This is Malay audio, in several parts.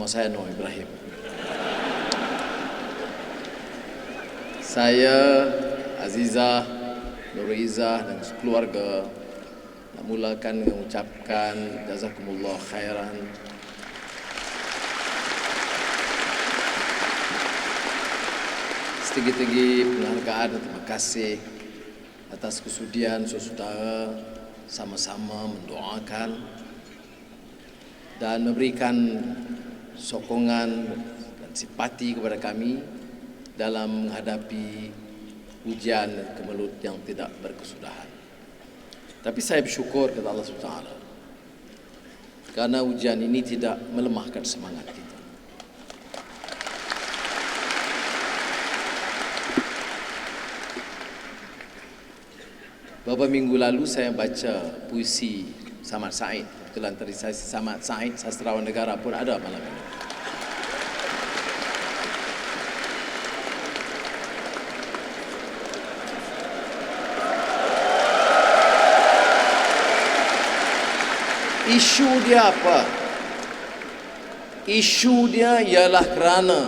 saya Noor Ibrahim. Saya, Azizah, Nuriza dan keluarga nak mulakan dengan mengucapkan jazakumullah khairan. Setinggi-tinggi penghargaan dan terima kasih atas kesudian saudara sama-sama mendoakan dan memberikan sokongan dan simpati kepada kami dalam menghadapi ujian dan kemelut yang tidak berkesudahan. Tapi saya bersyukur kepada Allah SWT karena ujian ini tidak melemahkan semangat kita. Beberapa minggu lalu saya baca puisi Samad Said. Kebetulan tadi saya Samad Said, sastrawan negara pun ada malam ini. Isu dia apa? Isu dia ialah kerana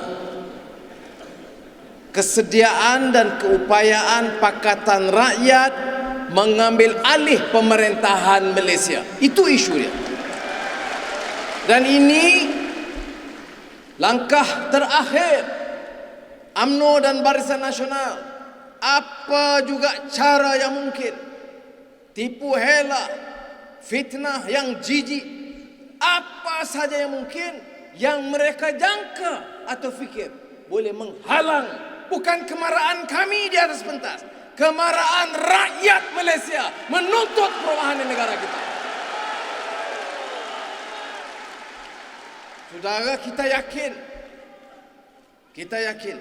kesediaan dan keupayaan Pakatan Rakyat mengambil alih pemerintahan Malaysia. Itu isu dia. Dan ini langkah terakhir UMNO dan Barisan Nasional. Apa juga cara yang mungkin, tipu hela, fitnah yang jijik, apa saja yang mungkin yang mereka jangka atau fikir boleh menghalang bukan kemarahan kami di atas pentas, kemarahan rakyat Malaysia menuntut perubahan di negara kita. Saudara, kita yakin.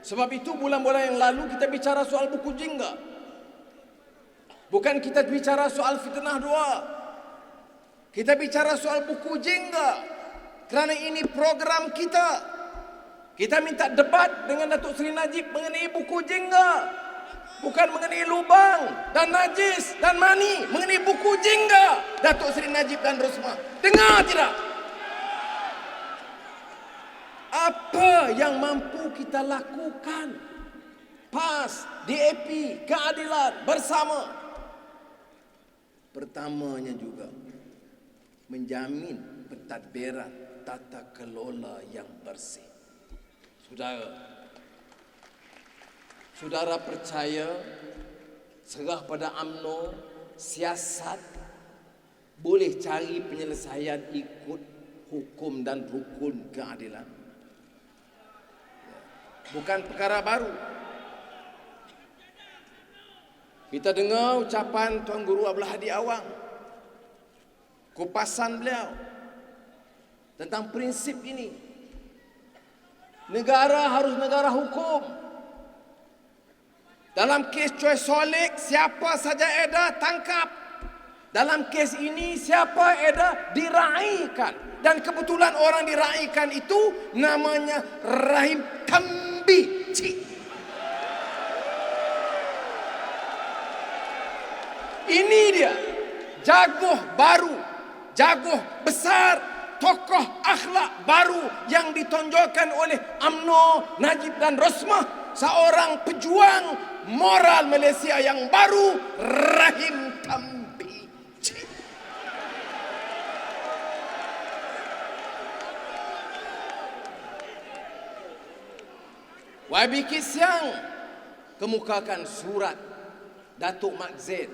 Sebab itu bulan-bulan yang lalu kita bicara soal buku jingga. Bukan kita bicara soal fitnah dua. Kita bicara soal buku jingga. Kerana ini program kita. Kita minta debat dengan Datuk Seri Najib mengenai buku jingga. Bukan mengenai lubang dan najis dan mani. Mengenai buku jingga Datuk Seri Najib dan Rosmah. Dengar tidak? Apa yang mampu kita lakukan? PAS, DAP, keadilan bersama. Pertamanya juga menjamin pentadbiran tata kelola yang bersih. Saudara percaya serah pada UMNO, siasat boleh cari penyelesaian ikut hukum dan rukun keadilan. Bukan perkara baru. Kita dengar ucapan Tuan Guru Abdul Hadi Awang, kupasan beliau tentang prinsip ini. Negara harus negara hukum. Dalam kes Choi Solik, siapa saja edar tangkap. Dalam kes ini, siapa edar diraikan. Dan kebetulan orang diraikan itu namanya Rahim Tambici. Ini dia, jagoh baru, jagoh besar, tokoh akhlak baru yang ditonjolkan oleh UMNO, Najib dan Rosmah. Seorang pejuang moral Malaysia yang baru, Rahim Tambici. YB Siang kemukakan surat Datuk Mak Zain.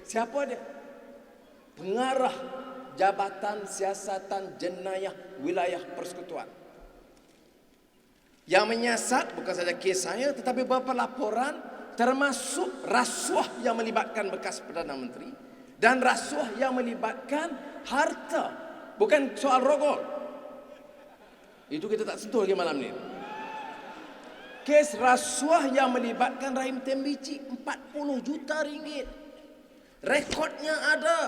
Siapa dia? Pengarah Jabatan Siasatan Jenayah Wilayah Persekutuan. Yang menyiasat bukan saja kes saya tetapi beberapa laporan termasuk rasuah yang melibatkan bekas Perdana Menteri dan rasuah yang melibatkan harta. Bukan soal rogol. Itu kita tak sentuh lagi malam ni. Kes rasuah yang melibatkan Rahim Tambici 40 juta ringgit. Rekodnya ada,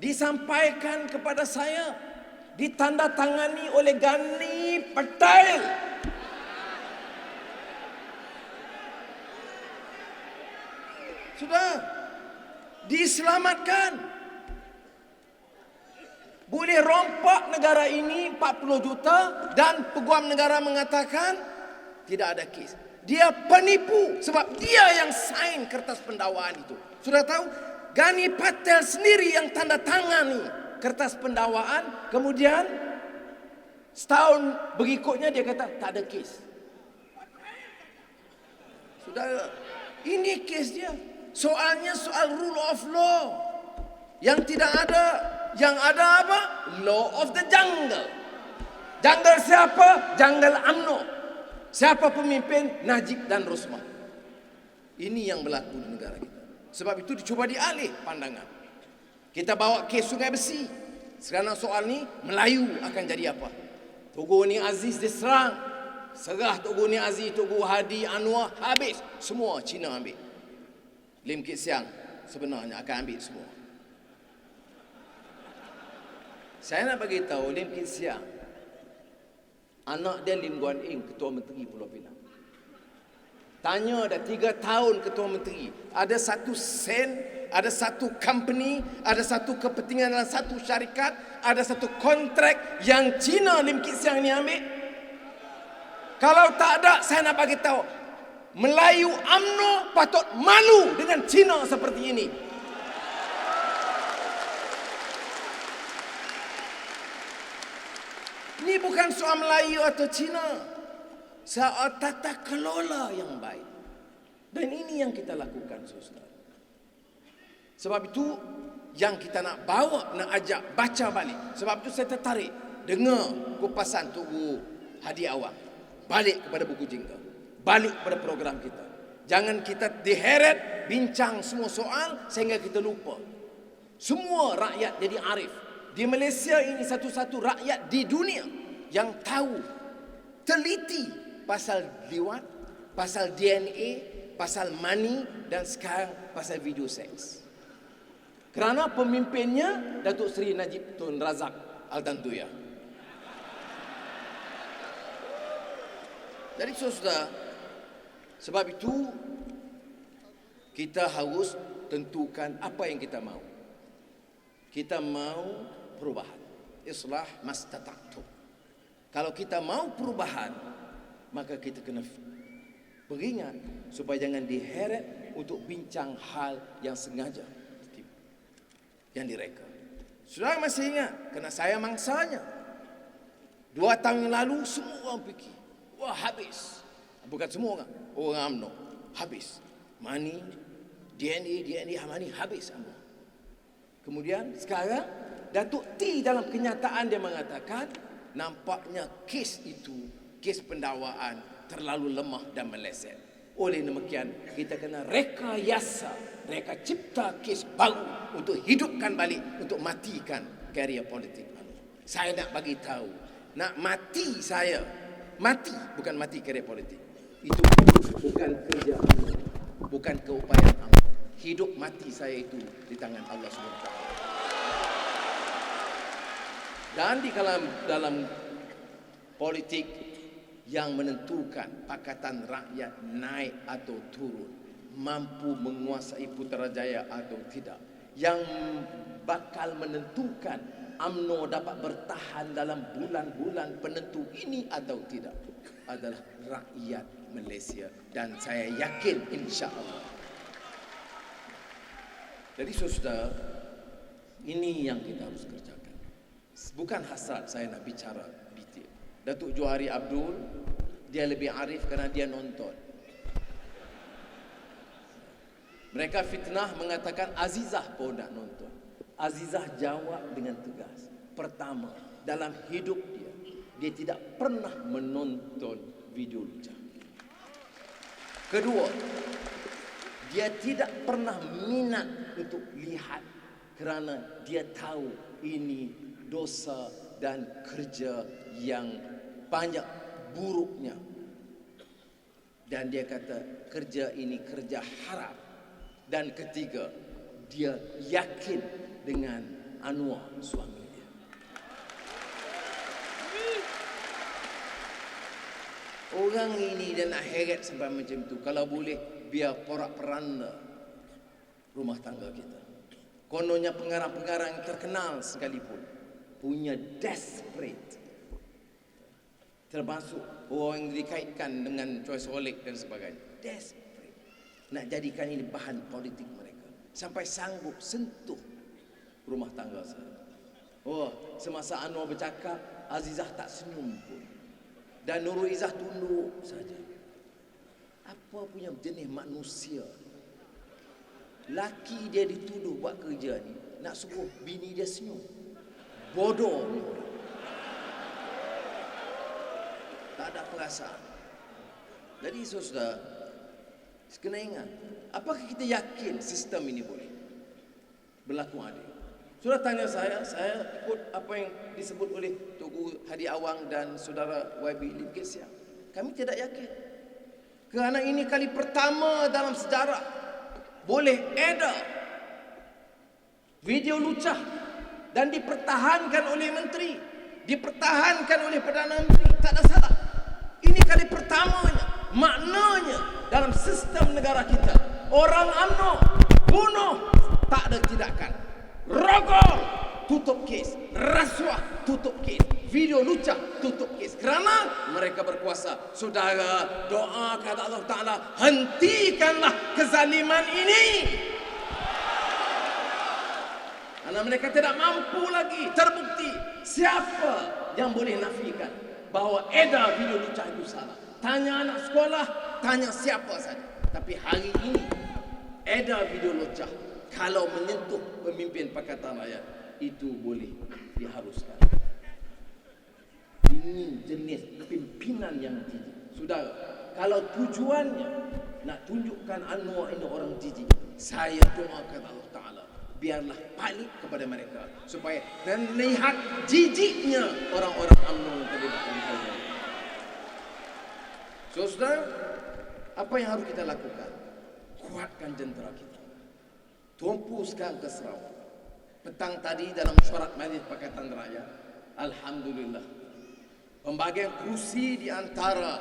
disampaikan kepada saya, ditandatangani oleh Gani Petail. Sudah diselamatkan. Boleh rompak negara ini 40 juta dan peguam negara mengatakan tidak ada kes. Dia penipu sebab dia yang sign kertas pendakwaan itu. Sudah tahu? Gani Patel sendiri yang tanda tangani kertas pendakwaan. Kemudian setahun berikutnya dia kata tak ada kes. Saudara, ini kes dia. Soalnya soal rule of law. Yang tidak ada. Yang ada apa? Law of the jungle. Jungle siapa? Jungle UMNO. Siapa pemimpin? Najib dan Rosmah. Ini yang berlaku di negara kita. Sebab itu dicuba dialih pandangan. Kita bawa kes Sungai Besi. Sekarang soal ni Melayu akan jadi apa? Togo ni Aziz diserang. Serah Togo ni Aziz, Togo Hadi, Anwar, habis. Semua Cina ambil. Lim Kit Siang sebenarnya akan ambil semua. Saya nak bagi tahu Lim Kit Siang, anak dia Lim Guan Eng, Ketua Menteri Pulau Pinang. Tanya dah 3 tahun Ketua Menteri. Ada satu sen, ada satu company, ada satu kepentingan dalam satu syarikat, ada satu kontrak yang Cina Lim Kit Siang ni ambil. Kalau tak ada, saya nak bagi tahu, Melayu UMNO patut malu dengan Cina seperti ini. Ini bukan soal Melayu atau Cina. Soal tata kelola yang baik. Dan ini yang kita lakukan, saudara. Sebab itu yang kita nak bawa, nak ajak baca balik. Sebab itu saya tertarik dengar kupasan Tugu Hadi Awang. Balik kepada buku jingga. Balik kepada program kita. Jangan kita diheret bincang semua soal sehingga kita lupa. Semua rakyat jadi arif. Di Malaysia ini satu-satu rakyat di dunia yang tahu, teliti pasal liwat, pasal DNA, pasal money dan sekarang pasal video seks. Kerana pemimpinnya Datuk Seri Najib Tun Razak Al-Tantuya. Jadi saudara, sebab itu kita harus tentukan apa yang kita mahu. Kita mahu perubahan. Islah mastata'tum. Kalau kita mahu perubahan, maka kita kena beringat supaya jangan diheret untuk bincang hal yang sengaja yang direka. Saudara masih ingat? Kerana saya mangsanya 2 tahun yang lalu semua orang fikir, wah habis. Bukan semua orang UMNO habis. Money, DNA money habis semua. Kemudian sekarang Datuk T dalam kenyataan dia mengatakan nampaknya kes itu, kes pendakwaan terlalu lemah dan meleset. Oleh demikian kita kena reka cipta kes baru untuk hidupkan balik, untuk matikan karier politik. Saya nak bagi tahu, nak mati saya, mati bukan mati karier politik. Itu bukan kerja, bukan keupayaan. Hidup mati saya itu di tangan Allah SWT. Dan di dalam politik yang menentukan pakatan rakyat naik atau turun, mampu menguasai Putrajaya atau tidak, yang bakal menentukan UMNO dapat bertahan dalam bulan-bulan penentu ini atau tidak adalah rakyat Malaysia, dan saya yakin insya-Allah. Jadi saudara, ini yang kita harus kerjakan. Bukan hasrat saya nak bicara detail. Datuk Johari Abdul, dia lebih arif kerana dia nonton. Mereka fitnah mengatakan Azizah pun nak nonton. Azizah jawab dengan tegas. Pertama, dalam hidup dia tidak pernah menonton video lucah. Kedua, dia tidak pernah minat untuk lihat kerana dia tahu ini dosa dan kerja yang banyak buruknya. Dan dia kata kerja ini kerja haram. Dan ketiga, dia yakin dengan Anwar suami dia. Orang ini dia nak heret sampai macam tu. Kalau boleh, biar porak-peranda rumah tangga kita. Kononnya pengarang-pengarang yang terkenal sekalipun, punya desperate, termasuk orang yang dikaitkan dengan choiceaholic dan sebagainya, desperate nak jadikan ini bahan politik mereka, sampai sanggup sentuh rumah tangga saya. Semasa Anwar bercakap, Azizah tak senyum pun, dan Nurul Izzah tunduk saja. Apa punya jenis manusia? Laki dia dituduh buat kerja ni, nak suruh bini dia senyum. Bodoh. Tak ada perasaan. Jadi saudara, kena ingat, apakah kita yakin sistem ini boleh berlaku adil? Saudara tanya saya ikut apa yang disebut oleh Tugu Hadi Awang dan saudara YB Lim Kit Siang. Kami tidak yakin. Kerana ini kali pertama dalam sejarah boleh edar video lucah dan dipertahankan oleh menteri, dipertahankan oleh Perdana Menteri. Tak ada salah. Ini kali pertamanya. Maknanya dalam sistem negara kita, orang UMNO bunuh tak ada tindakan, rogol tutup kes, rasuah tutup kes, video lucah tutup kes, kerana mereka berkuasa. Saudara, doa kata Allah Ta'ala, hentikanlah kezaliman ini. Karena mereka tidak mampu lagi. Terbukti. Siapa yang boleh nafikan bahawa edar video lucah itu salah? Tanya anak sekolah, tanya siapa saja. Tapi hari ini edar video lucah kalau menyentuh pemimpin Pakatan Rakyat, itu boleh diharuskan. Ini jenis pimpinan yang jijik. Saudara, kalau tujuannya nak tunjukkan Anwar ini orang jijik, saya doakan Allah Ta'ala, biarlah balik kepada mereka, supaya dan lihat jijiknya orang-orang UMNO yang terlibat dalam hal ini. Saudara, apa yang harus kita lakukan? Kuatkan jentera kita. Tumpu sekarang ke Sarawak. Petang tadi dalam mesyuarat Majlis Pakatan Rakyat, alhamdulillah, pembagian kursi di antara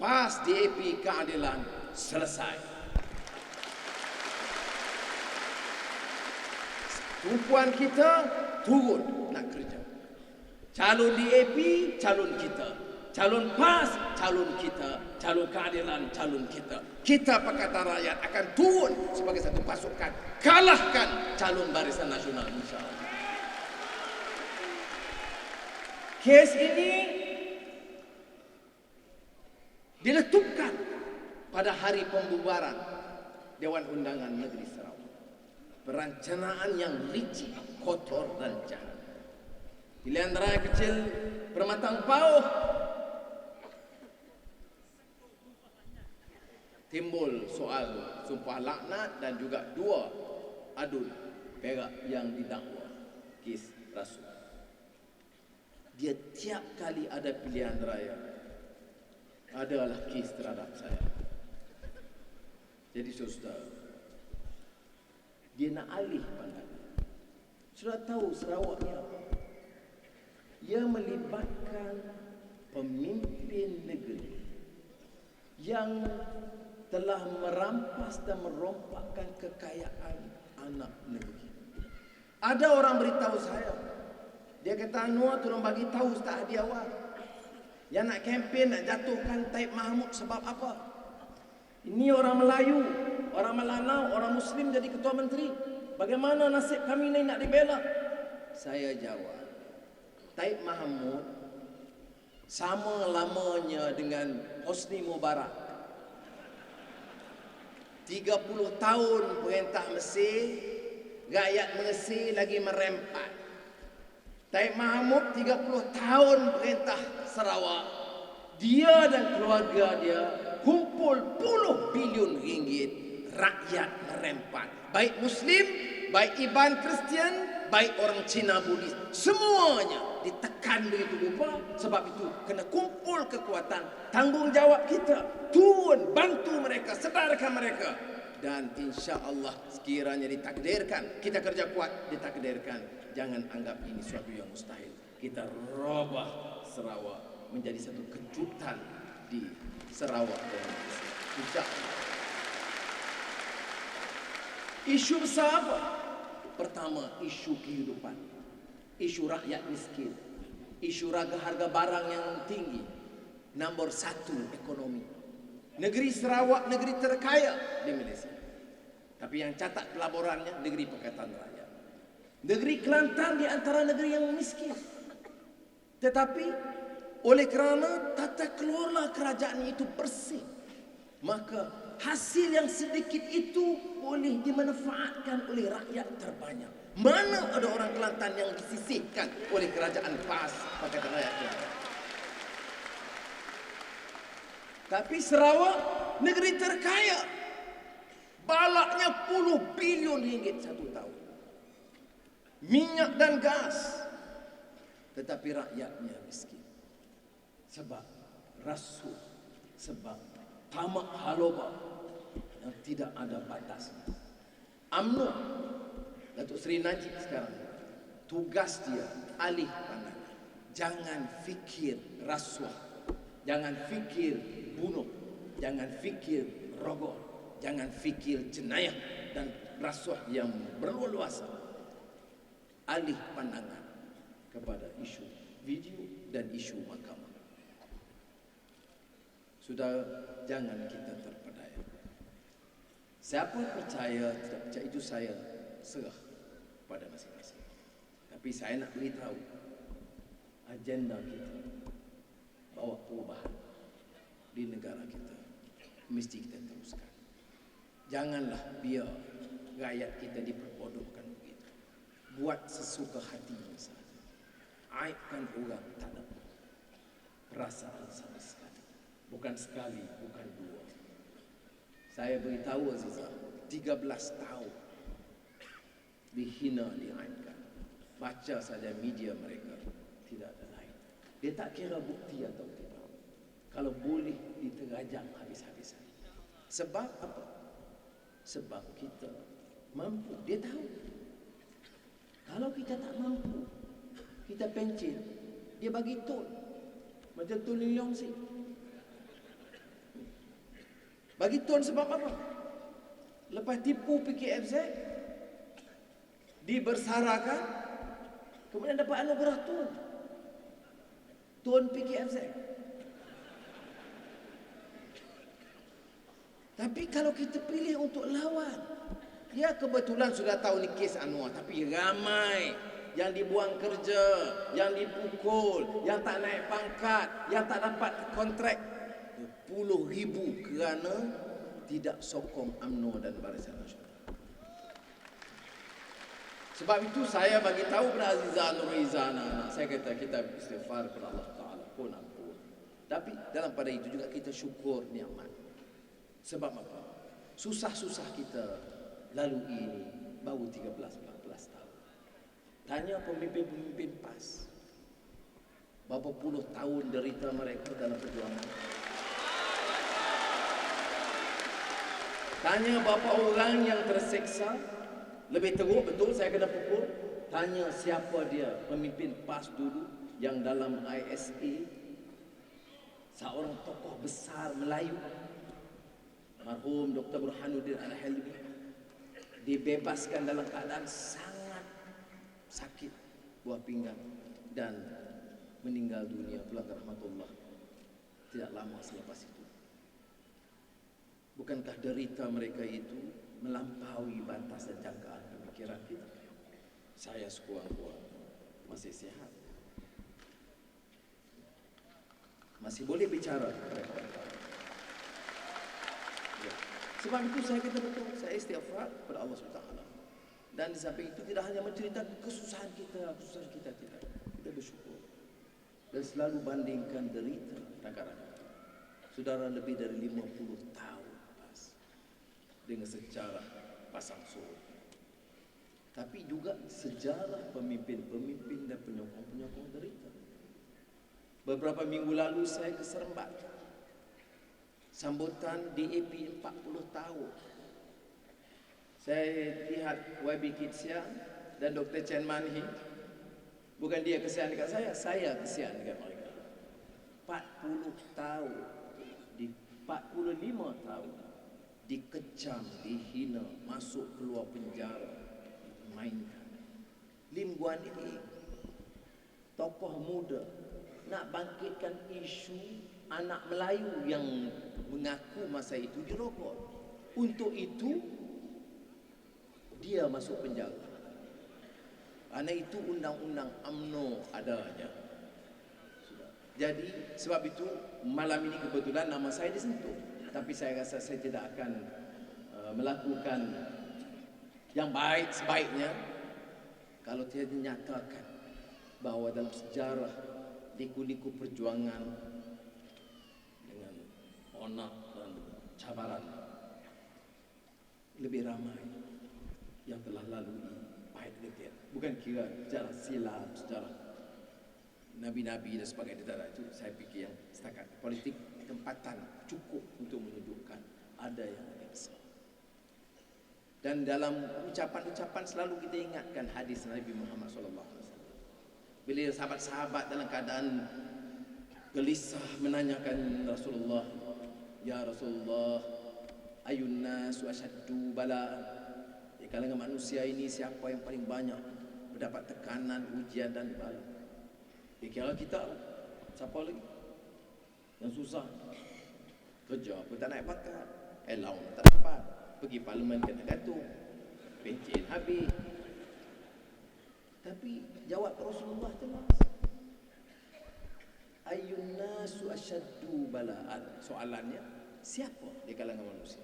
PAS DAP Keadilan selesai. Tumpuan kita turun nak kerja. Calon DAP, calon kita. Calon PAS, calon kita. Calon keadilan, calon kita. Kita Pakatan Rakyat akan turun sebagai satu pasukan. Kalahkan calon Barisan Nasional, insyaAllah. Kes ini diletupkan pada hari pembubaran Dewan Undangan Negeri Sarawak. Perencanaan yang licik, kotor dan jahat. Pilihan raya kecil Permatang Pauh, timbul soal sumpah laknat dan juga 2 adun perak yang didakwa kes rasuah. Dia tiap kali ada pilihan raya adalah kes terhadap saya. Jadi saudara, dia nak alih pandangan. Sudah tahu Sarawak ni apa? Ia melibatkan pemimpin negeri yang telah merampas dan merompakkan kekayaan anak negeri. Ada orang beritahu saya, dia kata Anwar tolong bagi tahu Ustaz Hadi Awang yang nak kempen nak jatuhkan Taib Mahmud sebab apa? Ini orang Melayu, orang Melanau, orang Muslim jadi ketua menteri. Bagaimana nasib kami ni nak dibela? Saya jawab, Taib Mahmud sama lamanya dengan Hosni Mubarak. 30 tahun perintah Mesir, rakyat Mesir lagi merempat. Taib Mahmud 30 tahun perintah Sarawak. Dia dan keluarga dia kumpul puluh bilion ringgit, rakyat merempat. Baik Muslim, baik Iban Kristian, baik orang Cina Buddhis, semuanya ditekan begitu rupa. Sebab itu kena kumpul kekuatan. Tanggungjawab kita turun, bantu mereka, sedarkan mereka. Dan insya Allah sekiranya ditakdirkan, kita kerja kuat, ditakdirkan, jangan anggap ini suatu yang mustahil. Kita robah Sarawak menjadi satu kejutan di Sarawak dan insya Allah. Isu besar apa? Pertama, isu kehidupan. isu rakyat miskin, isu harga barang yang tinggi. Nombor 1 ekonomi. Negeri Sarawak negeri terkaya di Malaysia. Tapi yang catat pelaburannya negeri Pakatan Rakyat. Negeri Kelantan di antara negeri yang miskin. Tetapi oleh kerana tata kelola kerajaan itu bersih, maka hasil yang sedikit itu boleh dimanfaatkan oleh rakyat terbanyak. Mana ada orang Kelantan yang disisihkan oleh kerajaan PAS Pakatan Rakyat Kelantan? Tapi Sarawak negeri terkaya, balaknya puluh bilion ringgit satu tahun, minyak dan gas, tetapi rakyatnya miskin. Sebab rasuah, sebab tamak haloba yang tidak ada batasnya. UMNO, Datuk Seri Najib sekarang, tugas dia alih pandangan. Jangan fikir rasuah, jangan fikir bunuh, jangan fikir rogol, jangan fikir jenayah dan rasuah yang berluasa. Alih pandangan kepada isu video dan isu mahkamah. Sudah, jangan kita terpedaya. Siapa percaya tidak percaya itu saya serah pada masing-masing. Tapi saya nak beritahu agenda kita bawa perubahan di negara kita mesti kita teruskan. Janganlah biar rakyat kita diperbodohkan begitu. Buat sesuka hatinya saja. Aibkan orang tak ada perasaan sama sekali. Bukan sekali, bukan dua. Saya beritahu Azizah, 13 tahun dihina, diaibkan. Baca saja media mereka, tidak ada lain. Dia tak kira bukti atau tidak. Kalau boleh diterajang habis-habisan. Sebab apa? Sebab kita mampu. Dia tahu. Kalau kita tak mampu, kita pencil, dia bagi tol. Macam tol New York sih. Bagi tol sebab apa? Lepas tipu PKFZ, dibersarakan, kemudian dapat anugerah tun. Tun PKFZ. Tapi kalau kita pilih untuk lawan, ya kebetulan sudah tahu ni kes Anwar, tapi ramai yang dibuang kerja, yang dipukul, yang tak naik pangkat, yang tak dapat kontrak. 10,000 kerana tidak sokong UMNO dan Barisan Nasional. Sebab itu saya bagi tahu kepada Azizah Nurizana, saya kata kita istighfar kepada Allah Ta'ala pun ampun. Tapi dalam pada itu juga kita syukur nikmat. Sebab apa? Susah-susah kita lalui ini baru 13-14 tahun. Tanya pemimpin-pemimpin PAS, berapa puluh tahun derita mereka dalam perjuangan. Tanya berapa orang yang terseksa. Lebih teruk, betul saya kena pukul. Tanya siapa dia pemimpin PAS dulu yang dalam ISA, seorang tokoh besar Melayu, marhum Dr. Burhanuddin Al-Halbi, dibebaskan dalam keadaan sangat sakit buah pinggang dan meninggal dunia pulang ke rahmatullah tidak lama selepas itu. Bukankah derita mereka itu melampaui batas dan jangkaan pemikiran kita? Saya sekurang-kurangnya masih sihat, masih boleh bicara kepada mereka. Ya. Sebab itu saya kata betul, saya istighfar kepada Allah SWT. Dan di samping itu tidak hanya menceritakan kesusahan kita tidak. Kita bersyukur dan selalu bandingkan derita rakan-rakan. Saudara lebih dari 50 tahun dengan sejarah pasang surut. Tapi juga sejarah pemimpin-pemimpin dan penyokong-penyokong derita. Beberapa minggu lalu saya ke Seremban, sambutan DAP 40 tahun. Saya lihat YB Kitsia dan Dr. Chen Manhi. Bukan dia kesian dekat saya kesian dekat mereka. 40 tahun, di 45 tahun dikecam, dihina, masuk keluar penjara, mainkan. Lim Guan Eng tokoh muda nak bangkitkan isu anak Melayu yang mengaku masa itu dirokok. Untuk itu dia masuk penjara. Karena itu undang-undang UMNO adanya. Jadi sebab itu malam ini kebetulan nama saya disentuh. Tapi saya rasa saya tidak akan melakukan yang baik sebaiknya kalau tidak dinyatakan bahawa dalam sejarah liku-liku perjuangan dengan onak dan cabaran lebih ramai yang telah lalui pahit getih. Bukan kira sejarah silam, sejarah nabi-nabi dan sebagainya, itu saya fikir yang setakat politik tempatan cukup untuk menunjukkan ada yang lebih besar. Dan dalam ucapan-ucapan selalu kita ingatkan hadis Nabi Muhammad SAW. Bila sahabat-sahabat dalam keadaan gelisah menanyakan Rasulullah, "Ya Rasulullah, ayun nasu asyaddu bala'an?" Di kalangan manusia ini siapa yang paling banyak mendapat tekanan, ujian dan bala? Kira kita, siapa lagi? Yang susah kerja pun tak naik pangkat, allowance tak dapat, pergi parlimen kena gantung, pencen habis. Tapi jawab Rasulullah jelas, ayyun nasu asyaddu bala'an. Soalannya, siapa di kalangan manusia?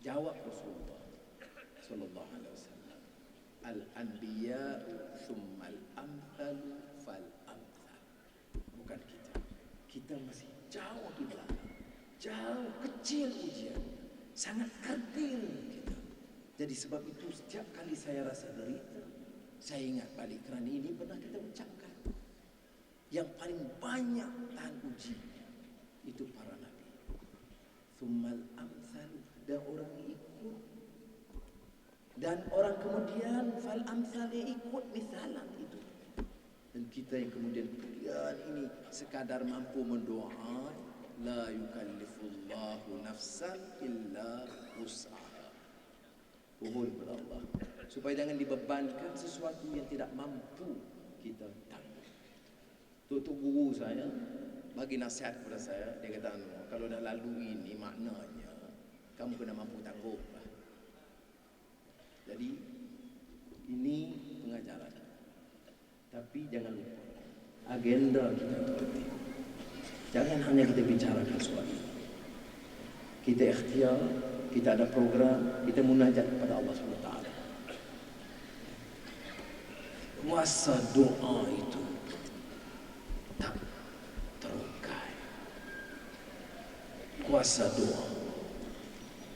Jawab Rasulullah sallallahu alaihi wasallam, al-anbiya'u thummal amthalu fal amthal. Bukan kita. Kita masih jauh di belakang, jauh kecil ujian, sangat kerdil kita. Jadi sebab itu setiap kali saya rasa derita, saya ingat balik kerana ini pernah kita ucapkan. Yang paling banyak tahan uji itu para nabi. Thummal amthal, dan orang ikut. Dan orang kemudian fal amthal ikut misalan itu. Dan kita yang kemudian ini sekadar mampu mendoa, la yukallifullahu nafsan illa wus'aha. Mohon kepada Allah supaya jangan dibebankan sesuatu yang tidak mampu kita tanggung. Tutup guru saya bagi nasihat kepada saya, dia kata, kalau dah lalu ini maknanya kamu kena mampu tanggung. Jadi ini pengajaran. Tapi jangan lupa agenda kita itu penting. Jangan hanya kita bicarakan soal ini. Kita ikhtiar, kita ada program, kita munajat kepada Allah SWT. Kuasa doa itu tak terukai. Kuasa doa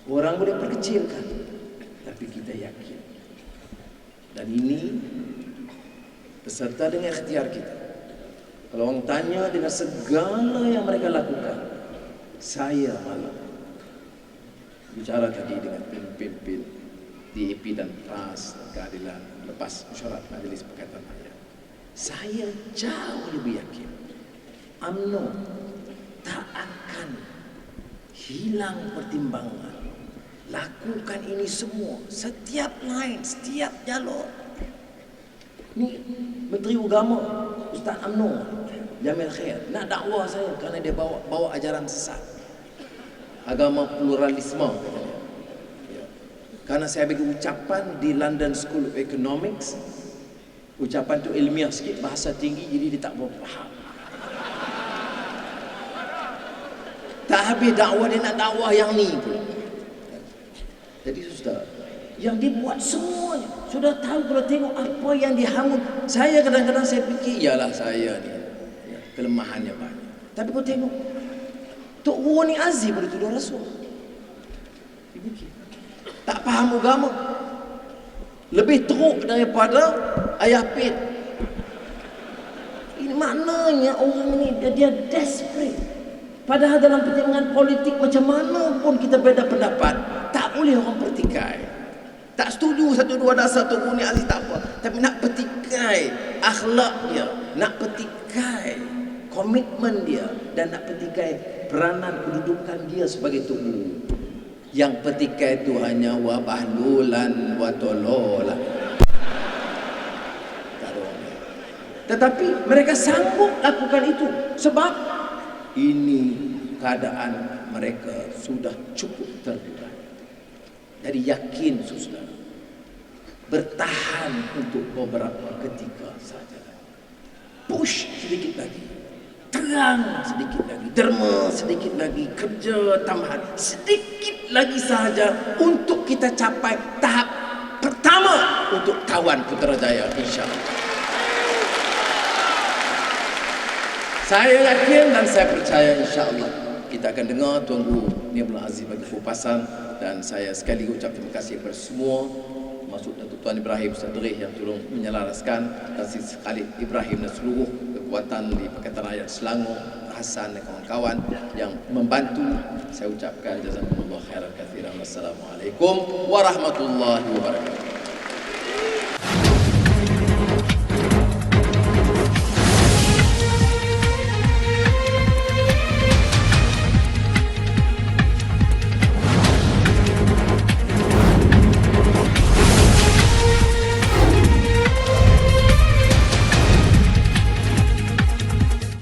orang boleh perkecilkan, tapi kita yakin. Dan ini beserta dengan ikhtiar kita. Kalau orang tanya dengan segala yang mereka lakukan, saya malam bicara tadi dengan pimpin DAP dan PRAS dan keadilan lepas mesyuarat Majlis Perkataan Rakyat, saya jauh lebih yakin UMNO tak akan hilang pertimbangan. Lakukan ini semua, setiap line, setiap jalur. Ni Menteri Agama Ustaz UMNO Jamil Khair nak dakwah saya kerana dia bawa ajaran sesat, agama pluralisme katanya. Karena saya bagi ucapan di London School of Economics, ucapan tu ilmiah sikit, bahasa tinggi, jadi dia tak faham. Tak habis dakwah, dia nak dakwah yang ni pula. Jadi sudah, yang dibuat semuanya sudah tahu. Kalau tengok apa yang dihamut, saya kadang-kadang saya fikir, iyalah saya ni kelemahannya banyak. Tapi kau tengok Tok Guru ni Aziz boleh tuduh Rasul. Dipikir tak faham agama, lebih teruk daripada ayah Pin. Ini maknanya orang ni dia desperate. Padahal dalam pertimbangan politik macam mana pun kita beda pendapat, tak boleh orang pertikai. Tak setuju satu dua dasar Tok Guru ni Aziz tak apa, tapi nak petikai akhlak dia, nak petikai komitmen dia, dan nak petikai peranan kedudukan dia sebagai Tok Guru. Yang petikai itu hanya wabahlulan watolola. Tak ada orang. Tetapi mereka sanggup lakukan itu sebab ini keadaan mereka sudah cukup terbuka. Jadi yakin saudara, bertahan untuk beberapa ketika saja. Push sedikit lagi, terang sedikit lagi, derma sedikit lagi, kerja tambahan sedikit lagi sahaja untuk kita capai tahap pertama untuk kawan Putrajaya, insya-Allah. Saya yakin dan saya percaya insya-Allah kita akan dengar Tuan Guru Niamul Aziz bagi kupasan, dan saya sekali ucap terima kasih kepada semua, masuk Datuk Tuan Ibrahim Ustaz Derih yang tolong menyelaraskan, dan Khalid Ibrahim dan seluruh kekuatan di Pakatan Rakyat Selangor, Hasan dan kawan-kawan yang membantu. Saya ucapkan jazakumullah khairan katsiran. Wassalamualaikum warahmatullahi wabarakatuh.